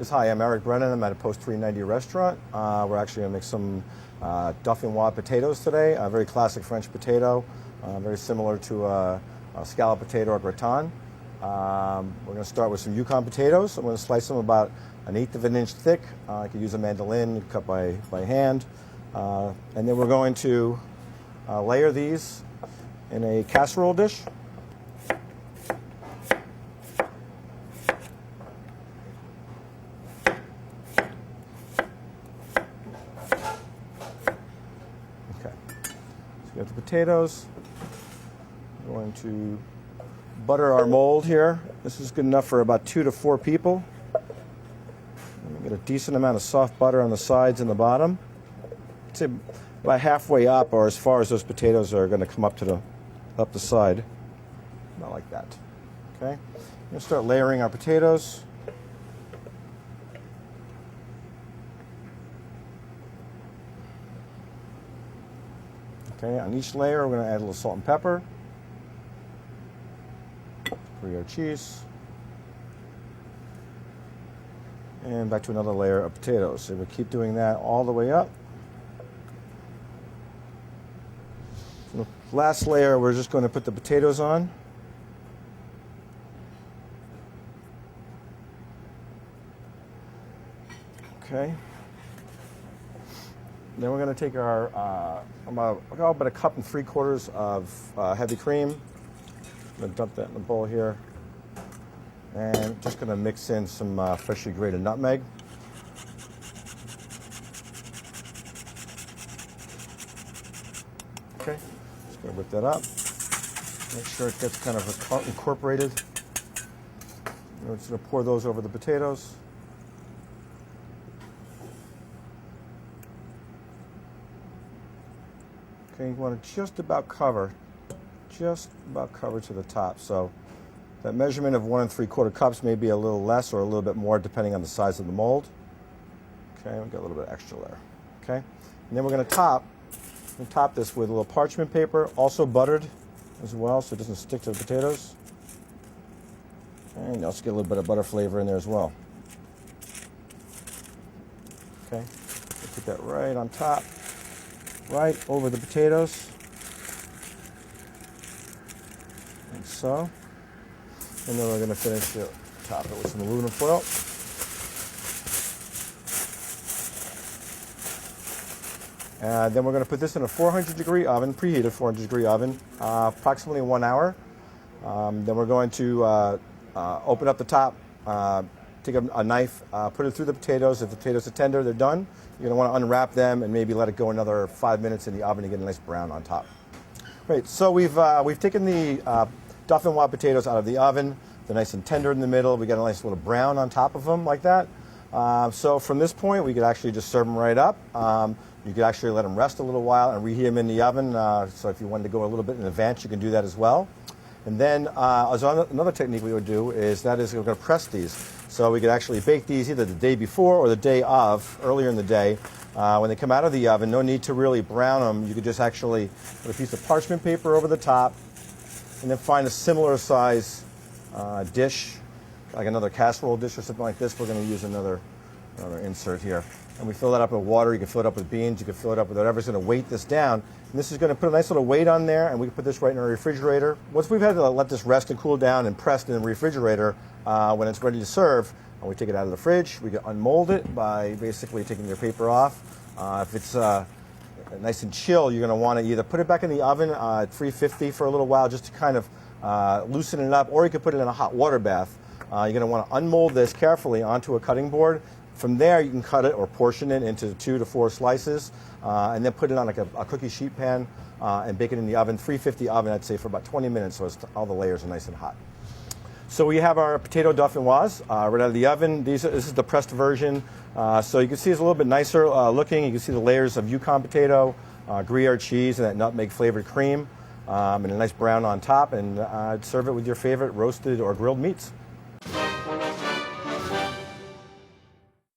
Hi, I'm Eric Brennan. I'm at a Post 390 restaurant. We're actually going to make some Dauphinoise potatoes today, a very classic French potato, very similar to a scalloped potato or gratin. We're going to start with some Yukon potatoes. I'm going to slice them about 1/8 of an inch thick. I could use a mandolin, cut by hand. And then we're going to layer these in a casserole dish. Okay, so we have the potatoes. We're going to butter our mold here. This is good enough for about 2 to 4 people. Get a decent amount of soft butter on the sides and the bottom. I'd say about halfway up, or as far as those potatoes are going to come up to up the side. About like that. Okay. We're going to start layering our potatoes. Okay, on each layer we're going to add a little salt and pepper. Gruyère cheese. And back to another layer of potatoes. So we'll keep doing that all the way up. So the last layer, we're just going to put the potatoes on. Okay. Then we're going to take our about 1 3/4 cups of heavy cream. I'm going to dump that in the bowl here. And just going to mix in some freshly grated nutmeg. Okay, just going to whip that up. Make sure it gets kind of incorporated. We're just going to pour those over the potatoes. Okay, you want to just about cover to the top. So that measurement of 1 3/4 cups may be a little less or a little bit more depending on the size of the mold. Okay, we've got a little bit extra there. Okay, and then we're going to top this with a little parchment paper, also buttered as well, so it doesn't stick to the potatoes. And also get a little bit of butter flavor in there as well. Okay, so put that right on top, right over the potatoes, like so. And then we're going to finish to top it with some aluminum foil. And then we're going to put this in a 400-degree oven, preheated 400-degree oven, approximately 1 hour. Then we're going to open up the top, take a knife, put it through the potatoes. If the potatoes are tender, they're done. You're going to want to unwrap them and maybe let it go another 5 minutes in the oven to get a nice brown on top. Great. So we've taken the Dauphinoise potatoes out of the oven. They're nice and tender in the middle. We got a nice little brown on top of them like that. So from this point, we could actually just serve them right up. You could actually let them rest a little while and reheat them in the oven. So if you wanted to go a little bit in advance, you can do that as well. And then another technique we would do is we're going to press these. So we could actually bake these either the day before or the day of, earlier in the day. When they come out of the oven, no need to really brown them. You could just actually put a piece of parchment paper over the top, and then find a similar size dish, like another casserole dish or something like this. We're going to use another insert here. And we fill that up with water. You can fill it up with beans. You can fill it up with whatever's going to weight this down. And this is going to put a nice little weight on there, and we can put this right in our refrigerator. Once we've had to let this rest and cool down and pressed in the refrigerator, when it's ready to serve, and we take it out of the fridge, we can unmold it by basically taking your paper off. If it's nice and chill, you're going to want to either put it back in the oven at 350 for a little while just to kind of loosen it up, or you could put it in a hot water bath. You're going to want to unmold this carefully onto a cutting board. From there, you can cut it or portion it into 2 to 4 slices, and then put it on like a cookie sheet pan and bake it in the oven, 350 oven, I'd say, for about 20 minutes, so all the layers are nice and hot. So we have our potato Dauphinoise right out of the oven. This is the pressed version. So you can see it's a little bit nicer looking. You can see the layers of Yukon potato, Gruyère cheese, and that nutmeg flavored cream, and a nice brown on top. And I'd serve it with your favorite roasted or grilled meats.